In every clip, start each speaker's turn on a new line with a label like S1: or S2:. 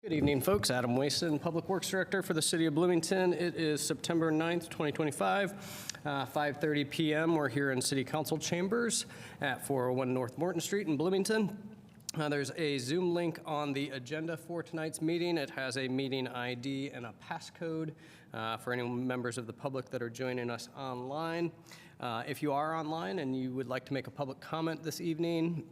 S1: Good evening, folks. Adam Wason, Public Works Director for the City of Bloomington. It is September 9th, 2025, 5:30 p.m. We're here in City Council chambers at 401 North Morton Street in Bloomington. There's a Zoom link on the agenda for tonight's meeting. It has a meeting ID and a passcode for any members of the public that are joining us online. If you are online and you would like to make a public comment this evening,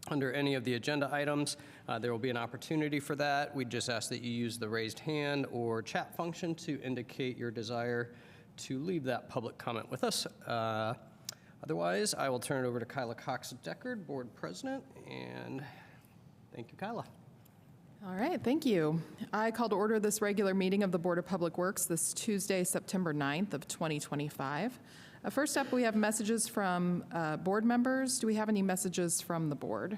S1: under any of the agenda items, there will be an opportunity for that. We just ask that you use the raised hand or chat function to indicate your desire to leave that public comment with us. Otherwise, I will turn it over to Kyla Cox-Deckard, Board President, and thank you, Kyla.
S2: All right, thank you. I call to order this regular meeting of the Board of Public Works this Tuesday, September 9th of 2025. First up, we have messages from board members. Do we have any messages from the board?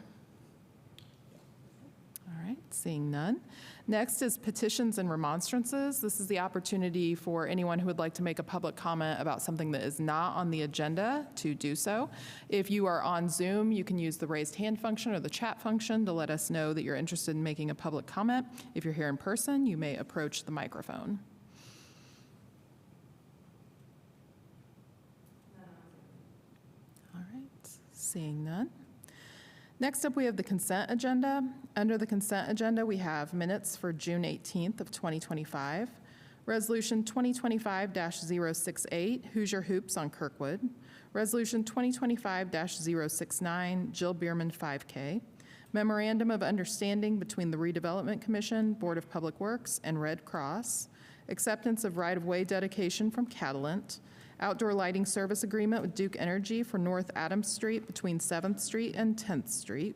S2: All right, seeing none. Next is petitions and remonstrances. This is the opportunity for anyone who would like to make a public comment about something that is not on the agenda to do so. If you are on Zoom, you can use the raised hand function or the chat function to let us know that you're interested in making a public comment. If you're here in person, you may approach the microphone. All right, seeing none. Next up, we have the consent agenda. Under the consent agenda, we have minutes for June 18th of 2025, Resolution 2025-068, Hoosier Hoops on Kirkwood, Resolution 2025-069, Jill Bierman 5K, Memorandum of Understanding between the Redevelopment Commission, Board of Public Works, and Red Cross, acceptance of right-of-way dedication from Catalent, outdoor lighting service agreement with Duke Energy for North Adams Street between 7th Street and 10th Street.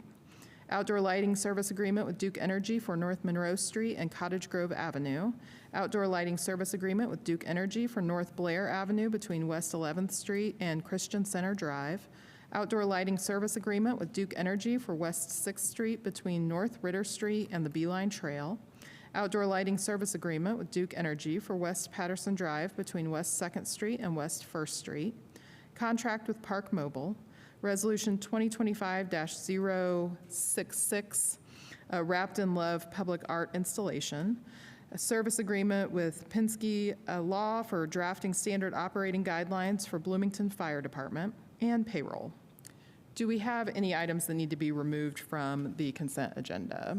S2: Outdoor lighting service agreement with Duke Energy for North Monroe Street and Cottage Grove Avenue. Outdoor lighting service agreement with Duke Energy for North Blair Avenue between West 11th Street and Christian Center Drive. Outdoor lighting service agreement with Duke Energy for West 6th Street between North Ritter Street and the Beeline Trail. Outdoor lighting service agreement with Duke Energy for West Patterson Drive between West 2nd Street and West 1st Street. Contract with Park Mobile. Resolution 2025-066, Wrapped in Love Public Art Installation. A service agreement with Penske Law for drafting standard operating guidelines for Bloomington Fire Department. And payroll. Do we have any items that need to be removed from the consent agenda?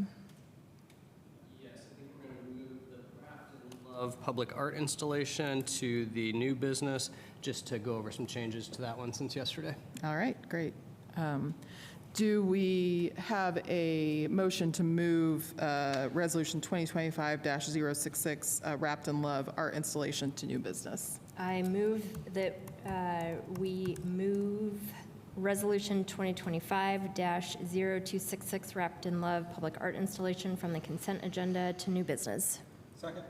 S1: Of public art installation to the new business, just to go over some changes to that one since yesterday.
S2: All right, great. Do we have a motion to move Resolution 2025-066, Wrapped in Love art installation to new business?
S3: I move that we move Resolution 2025-0266, Wrapped in Love public art installation from the consent agenda to new business.
S4: Second.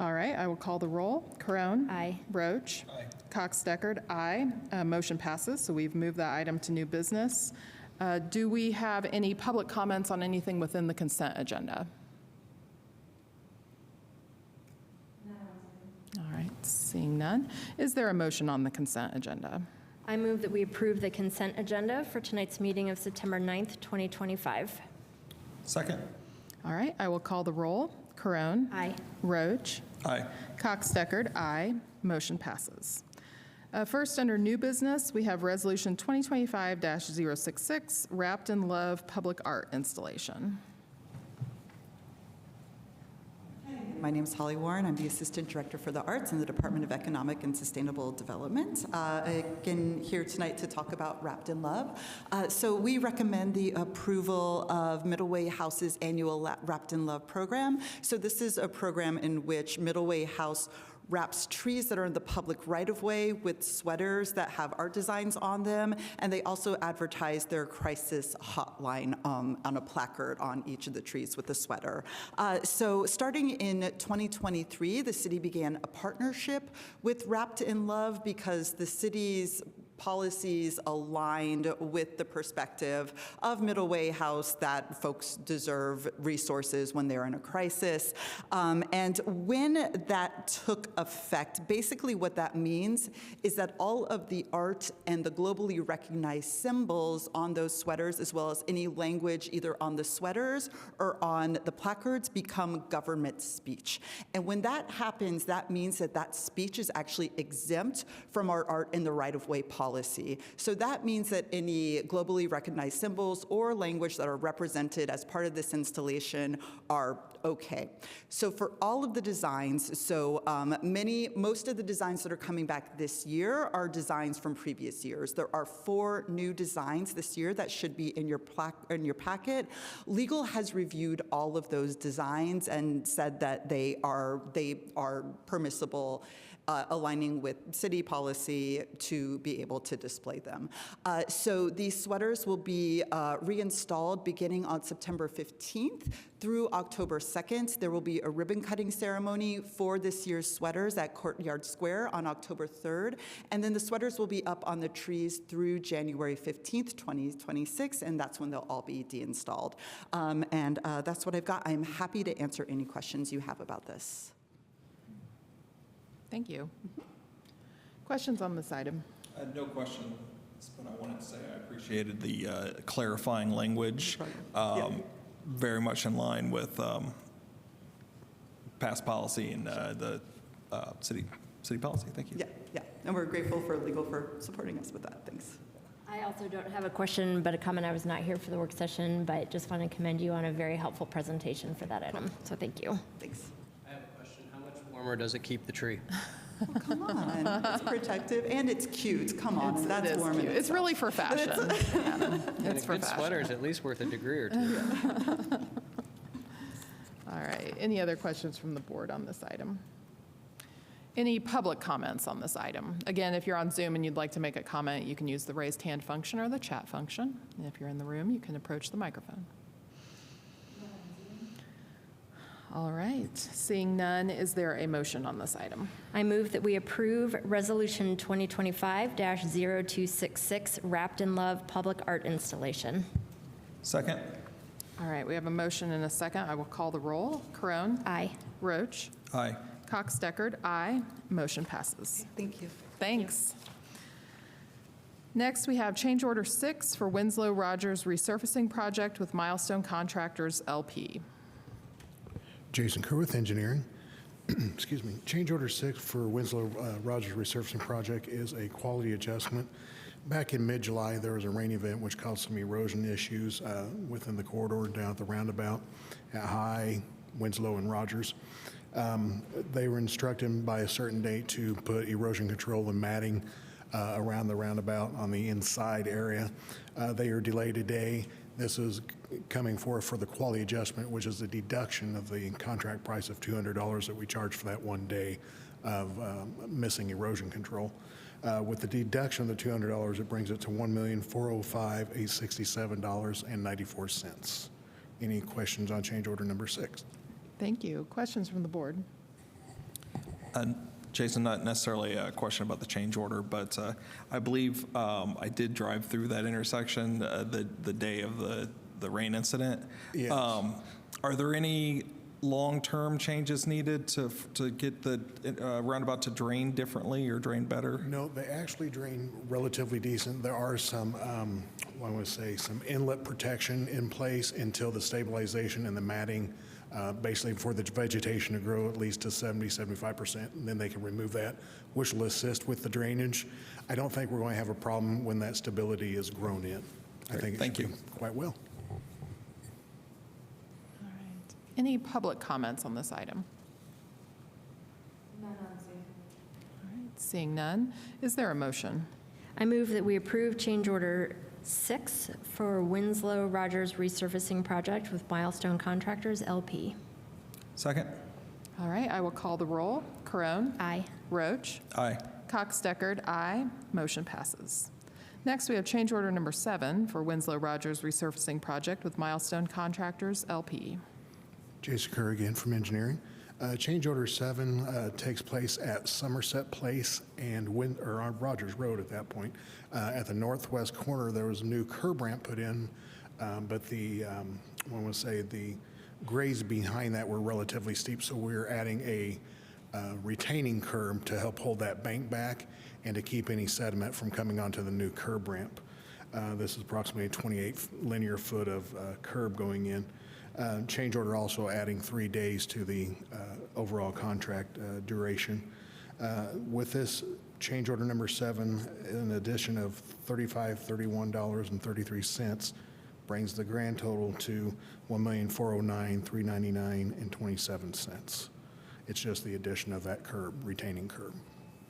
S2: All right, I will call the roll. Carone?
S3: Aye.
S2: Roach?
S4: Aye.
S2: Cox-Deckard? Aye. Motion passes, so we've moved that item to new business. Do we have any public comments on anything within the consent agenda? No. All right, seeing none. Is there a motion on the consent agenda?
S3: I move that we approve the consent agenda for tonight's meeting of September 9th, 2025.
S4: Second.
S2: All right, I will call the roll. Carone?
S3: Aye.
S2: Roach?
S4: Aye.
S2: Cox-Deckard? Aye. Motion passes. First, under new business, we have Resolution 2025-066, Wrapped in Love public art installation.
S5: My name is Holly Warren. I'm the Assistant Director for the Arts in the Department of Economic and Sustainable Development. Again, here tonight to talk about Wrapped in Love. So we recommend the approval of Middleway House's annual Wrapped in Love program. So this is a program in which Middleway House wraps trees that are in the public right-of-way with sweaters that have art designs on them, and they also advertise their crisis hotline on a placard on each of the trees with a sweater. So starting in 2023, the city began a partnership with Wrapped in Love because the city's policies aligned with the perspective of Middle Way House that folks deserve resources when they're in a crisis. And when that took effect, basically what that means is that all of the art and the globally recognized symbols on those sweaters, as well as any language either on the sweaters or on the placards, become government speech. And when that happens, that means that that speech is actually exempt from our art in the right-of-way policy. So that means that any globally recognized symbols or language that are represented as part of this installation are okay. So for all of the designs, so most of the designs that are coming back this year are designs from previous years. There are 4 new designs this year that should be in your packet. Legal has reviewed all of those designs and said that they are permissible, aligning with city policy to be able to display them. So these sweaters will be reinstalled beginning on September 15th through October 2nd. There will be a ribbon cutting ceremony for this year's sweaters at Courtyard Square on October 3rd. And then the sweaters will be up on the trees through January 15th, 2026, and that's when they'll all be deinstalled. And that's what I've got. I'm happy to answer any questions you have about this.
S2: Thank you. Questions on this item?
S4: No questions, but I wanted to say I appreciated the clarifying language, very much in line with past policy and the city policy. Thank you.
S5: Yeah, and we're grateful for legal for supporting us with that. Thanks.
S3: I also don't have a question, but a comment. I was not here for the work session, but just want to commend you on a very helpful presentation for that item. So thank you.
S5: Thanks.
S1: I have a question. How much warmer does it keep the tree?
S5: Oh, come on. It's protective and it's cute. Come on.
S2: It
S5: That's
S2: is
S5: warm.
S2: cute. It's really for fashion. Adam.
S1: And
S2: It's
S1: a
S2: for
S1: good
S2: fashion.
S1: sweater is at least worth a degree or two.
S2: All right. Any other questions from the board on this item? Any public comments on this item? Again, if you're on Zoom and you'd like to make a comment, you can use the raised hand function or the chat function. And if you're in the room, you can approach the microphone. All right. Seeing none, is there a motion on this item?
S3: I move that we approve Resolution 2025-0266, Wrapped in Love Public Art Installation.
S4: Second.
S2: All right. We have a motion and a second. I will call the roll. Crone?
S3: Aye.
S2: Roach?
S4: Aye.
S2: Cox-Deckard? Aye. Motion passes.
S5: Thank you.
S2: Thanks. Next, we have change order 6 for Winslow Rogers resurfacing project with Milestone Contractors LP.
S6: Jason Kerr with Engineering. Excuse me. Change order 6 for Winslow Rogers resurfacing project is a quality adjustment. Back in mid-July, there was a rain event which caused some erosion issues within the corridor down at the roundabout at High, Winslow, and Rogers. They were instructed by a certain date to put erosion control and matting around the roundabout on the inside area. They are delayed a day. This is coming forth for the quality adjustment, which is a deduction of the contract price of $200 that we charge for that one day of missing erosion control. With the deduction of the $200, it brings it to $1,405,867.94. Any questions on change order number 6?
S2: Thank you. Questions from the board?
S4: Jason, not necessarily a question about the change order, but I believe I did drive through that intersection the day of the rain incident.
S6: Yes.
S4: Are there any long-term changes needed to get the roundabout to drain differently or drain better?
S6: No, they actually drain relatively decent. There are some, I want to say, some inlet protection in place until the stabilization and the matting, basically for the vegetation to grow at least to 70-75%, and then they can remove that, which will assist with the drainage. I don't think we're going to have a problem when that stability is grown in. I think it should be quite well.
S2: All right. Any public comments on this item? None on Zoom. All right. Seeing none, is there a motion?
S3: I move that we approve change order 6 for Winslow Rogers resurfacing project with Milestone Contractors LP.
S4: Second.
S2: All right. I will call the roll. Carone?
S3: Aye.
S2: Roach?
S4: Aye.
S2: Cox-Deckard? Aye. Motion passes. Next, we have change order number 7 for Winslow Rogers resurfacing project with Milestone Contractors LP.
S6: Jason Kerr again from Engineering. Change order 7 takes place at Somerset Place and on Rogers Road at that point. At the northwest corner, there was a new curb ramp put in, but the grades behind that were relatively steep, so we're adding a retaining curb to help hold that bank back and to keep any sediment from coming onto the new curb ramp. This is approximately 28 linear foot of curb going in. Change order also adding 3 days to the overall contract duration. With this change order number 7, an addition of $31.33 brings the grand total to $1,409,399.27. It's just the addition of that retaining curb.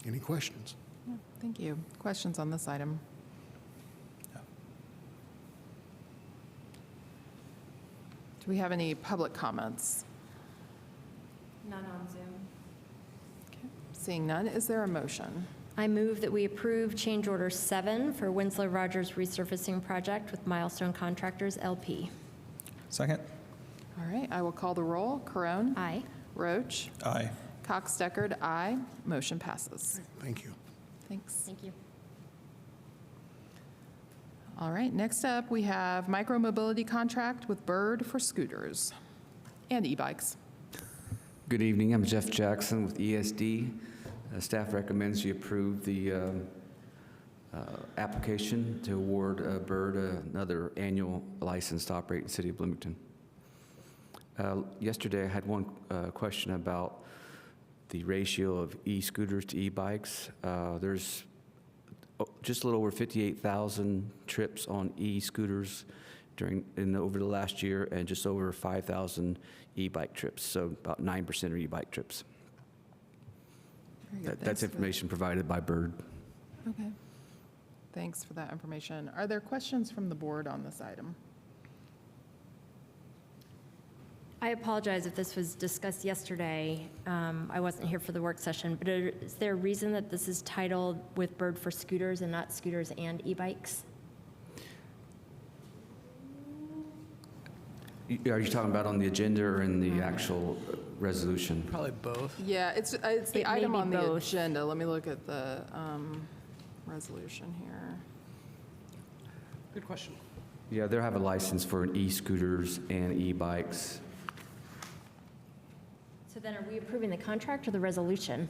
S6: Any questions?
S2: Yeah, thank you. Questions on this item? Do we have any public comments?
S3: None on Zoom.
S2: Okay. Seeing none, is there a motion?
S3: I move that we approve change order 7 for Winslow Rogers resurfacing project with Milestone Contractors, LP.
S4: Second?
S2: All right, I will call the roll. Corone?
S3: Aye.
S2: Roach?
S4: Aye.
S2: Cox-Deckard, aye. Motion passes.
S6: Thank you.
S2: Thanks.
S3: Thank you.
S2: All right, next up, we have micro-mobility contract with Bird for scooters and e-bikes.
S7: Good evening. I'm Jeff Jackson with ESD. Staff recommends you approve the application to award Bird another annual license to operate in the city of Bloomington. Yesterday, I had one question about the ratio of e-scooters to e-bikes. There's just a little over 58,000 trips on e-scooters over the last year, and just over 5,000 e-bike trips, so about 9% are e-bike trips.
S2: Very good.
S7: That's information provided by Bird.
S2: Okay. Thanks for that information. Are there questions from the board on this item?
S3: I apologize if this was discussed yesterday. I wasn't here for the work session, but is there a reason that this is titled with Bird for scooters and not scooters and e-bikes?
S7: Are you talking about on the agenda or in the actual resolution?
S1: Probably both.
S2: Yeah, it's the
S3: It may
S2: item
S3: be
S2: on the
S3: both.
S2: agenda. Let me look at the resolution here.
S1: Good question.
S7: Yeah, they'll have a license for e-scooters and e-bikes.
S3: So then are we approving the contract or the resolution?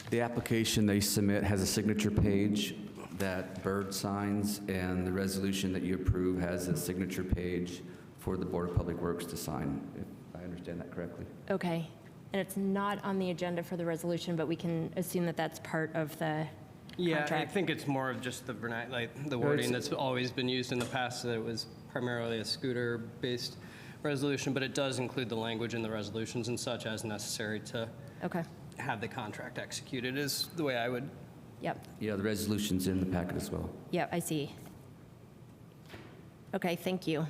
S7: The application they submit has a signature page that Bird signs, and the resolution that you approve has a signature page for the Board of Public Works to sign, if I understand that correctly.
S3: Okay. And it's not on the agenda for the resolution, but we can assume that that's part of the
S1: Yeah, I
S3: contract.
S1: think it's more of just the the wording that's always been used in the past, that it was primarily a scooter-based resolution, but it does include the language in the resolutions and such as necessary to
S3: Okay.
S1: have the contract executed, is the way I would.
S3: Yep.
S7: Yeah, the resolution's in the packet as well.
S3: Yep, I see. Okay, thank you.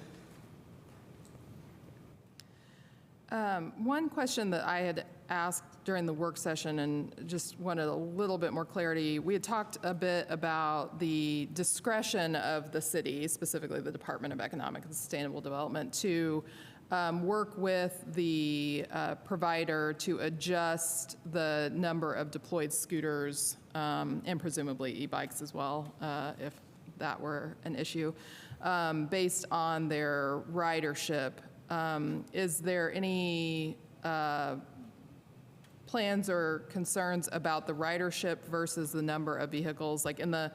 S2: One question that I had asked during the work session and just wanted a little bit more clarity. We had talked a bit about the discretion of the city, specifically the Department of Economic and Sustainable Development, to work with the provider to adjust the number of deployed scooters and presumably e-bikes as well, if that were an issue, based on their ridership. Is there any plans or concerns about the ridership versus the number of vehicles? Like in the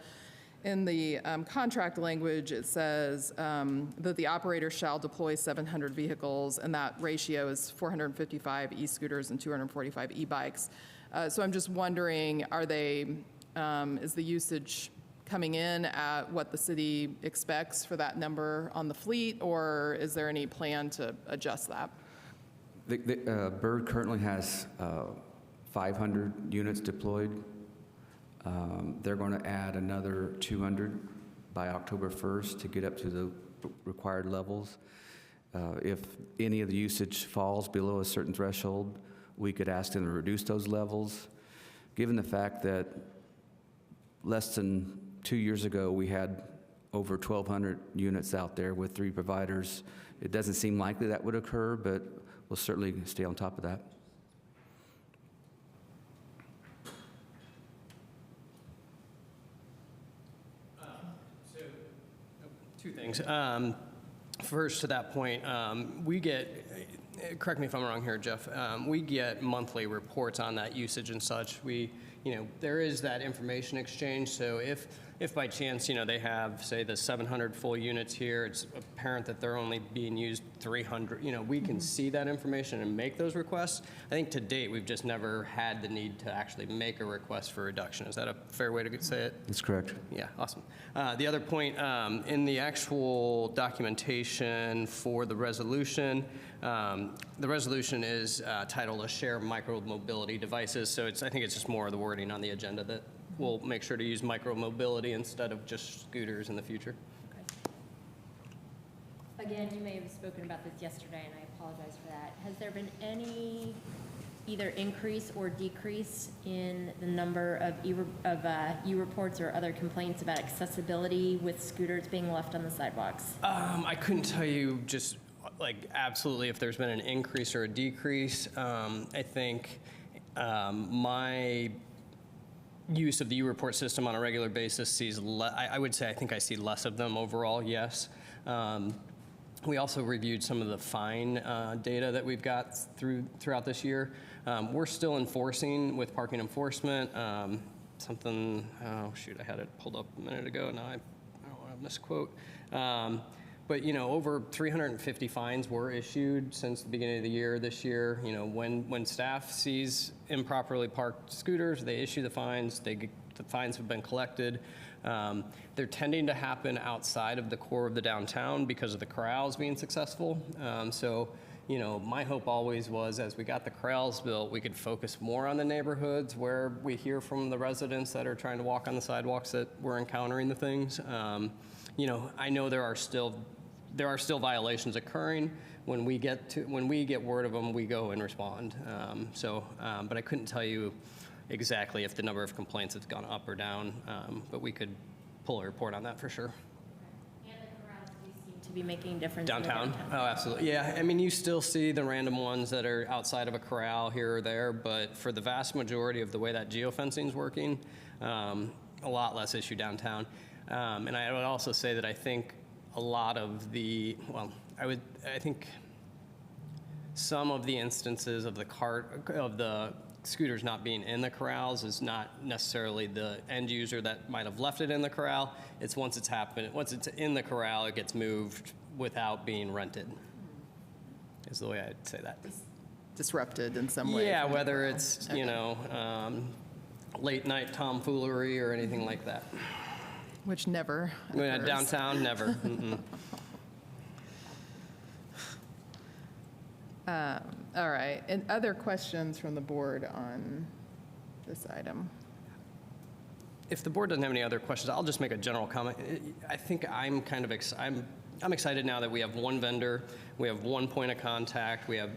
S2: contract language, it says that the operator shall deploy 700 vehicles, and that ratio is 455 e-scooters and 245 e-bikes. So I'm just wondering, is the usage coming in at what the city expects for that number on the fleet, or is there any plan to adjust that?
S7: Bird currently has 500 units deployed. They're going to add another 200 by October 1st to get up to the required levels. If any of the usage falls below a certain threshold, we could ask them to reduce those levels. Given the fact that less than 2 years ago, we had over 1,200 units out there with 3 providers, it doesn't seem likely that would occur, but we'll certainly stay on top of that.
S1: Two things. First, to that point, we get, correct me if I'm wrong here, Jeff, we get monthly reports on that usage and such. There is that information exchange, so if by chance, they have, say, the 700 full units here, it's apparent that they're only being used 300, we can see that information and make those requests. I think to date, we've just never had the need to actually make a request for reduction. Is that a fair way to say it?
S7: That's correct.
S1: Yeah, awesome. The other point, in the actual documentation for the resolution is titled "A Share Micro-Mobility Devices," so I think it's just more of the wording on the agenda that we'll make sure to use micro-mobility instead of just scooters in the future.
S3: Again, you may have spoken about this yesterday, and I apologize for that. Has there been any either increase or decrease in the number of e-reports or other complaints about accessibility with scooters being left on the sidewalks?
S1: I couldn't tell you just absolutely if there's been an increase or a decrease. I think my use of the U-report system on a regular basis sees, I would say I think I see less of them overall, yes. We also reviewed some of the fine data that we've got throughout this year. We're still enforcing with parking enforcement. I had it pulled up a minute ago. Now I don't want to misquote. But over 350 fines were issued since the beginning of the year this year. When staff sees improperly parked scooters, they issue the fines. The fines have been collected. They're tending to happen outside of the core of the downtown because of the corrals being successful. My hope always was, as we got the corrals built, we could focus more on the neighborhoods where we hear from the residents that are trying to walk on the sidewalks that we're encountering the things. I know there are still violations occurring. When we get word of them, we go and respond. But I couldn't tell you exactly if the number of complaints has gone up or down, but we could pull a report on that for sure.
S3: And the corrals do seem to be making a difference.
S1: Downtown? Oh, absolutely. Yeah, you still see the random ones that are outside of a corral here or there, but for the vast majority of the way that geofencing is working, a lot less issue downtown. And I would also say that I think a lot of I think some of the instances of the scooters not being in the corrals is not necessarily the end user that might have left it in the corral. It's once it's in the corral, it gets moved without being rented, is the way I'd say that.
S2: Disrupted in some way.
S1: Yeah, whether it's, late night tomfoolery or anything like that.
S2: Which never occurs.
S1: Downtown, never.
S2: All right. And other questions from the board on this item?
S1: If the board doesn't have any other questions, I'll just make a general comment. I think I'm I'm excited now that we have one vendor, we have one point of contact, we have,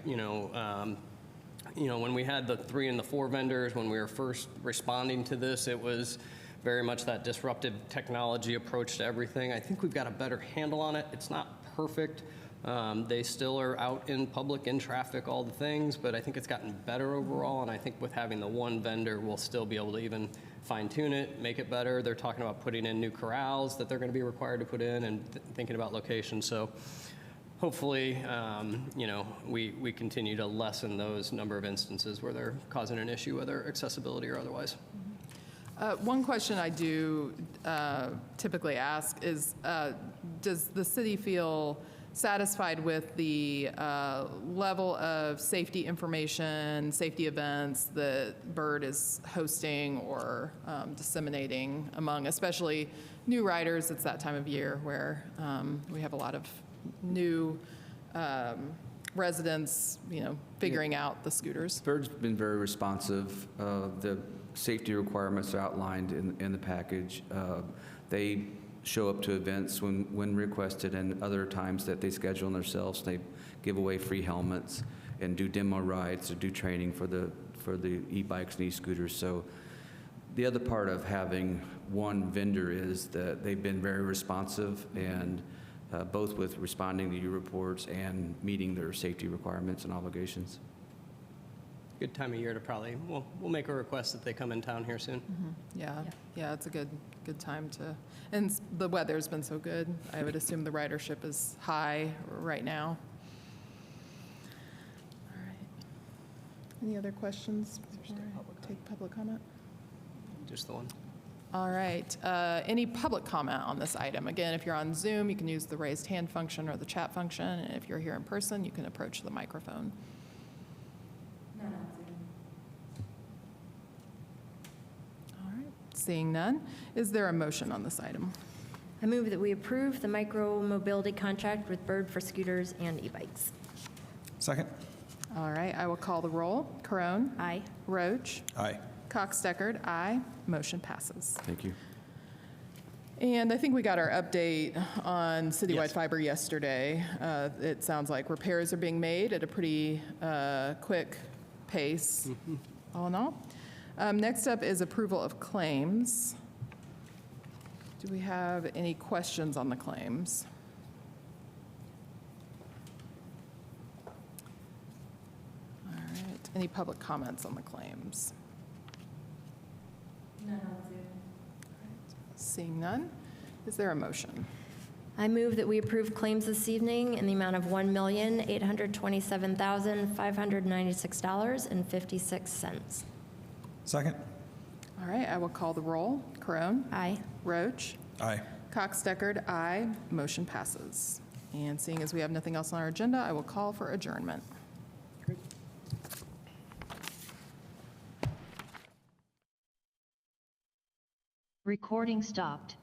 S1: when we had the 3 and the 4 vendors, when we were first responding to this, it was very much that disruptive technology approach to everything. I think we've got a better handle on it. It's not perfect. They still are out in public, in traffic, all the things, but I think it's gotten better overall, and I think with having the one vendor, we'll still be able to even fine-tune it, make it better. They're talking about putting in new corrals that they're going to be required to put in and thinking about locations. So hopefully, we continue to lessen those number of instances where they're causing an issue, whether accessibility or otherwise.
S2: One question I do typically ask is, does the city feel satisfied with the level of safety information, safety events that BIRD is hosting or disseminating among, especially new riders? It's that time of year where we have a lot of new residents, figuring out the scooters.
S7: BIRD's been very responsive. The safety requirements are outlined in the package. They show up to events when requested, and other times that they schedule themselves. They give away free helmets and do demo rides or do training for the e-bikes and e-scooters. So the other part of having one vendor is that they've been very responsive, and both with responding to your reports and meeting their safety requirements and obligations.
S1: Good time of year to probably, we'll make a request that they come in town here soon.
S2: Yeah, it's a good time to, and the weather's been so good. I would assume the ridership is high right now. All right. Any other questions before I take public comment?
S1: Just the one.
S2: All right. Any public comment on this item? Again, if you're on Zoom, you can use the raised hand function or the chat function. And if you're here in person, you can approach the microphone. All right. Seeing none, is there a motion on this item?
S3: I move that we approve the micro-mobility contract with Bird for scooters and e-bikes.
S4: Second?
S2: All right. I will call the roll. Crone.
S3: Aye.
S2: Roach.
S4: Aye.
S2: Cox-Deckard. Aye. Motion passes.
S7: Thank you.
S2: And I think we got our update on citywide
S1: Yes.
S2: fiber yesterday. It sounds like repairs are being made at a pretty quick pace, all in all. Next up is approval of claims. Do we have any questions on the claims? All right. Any public comments on the claims? Seeing none, is there a motion?
S3: I move that we approve claims this evening in the amount of $1,827,596.56.
S4: Second?
S2: All right, I will call the roll. Crone.
S3: Aye.
S2: Roach.
S4: Aye.
S2: Cox-Deckard, aye. Motion passes. And seeing as we have nothing else on our agenda, I will call for adjournment.
S8: Recording stopped.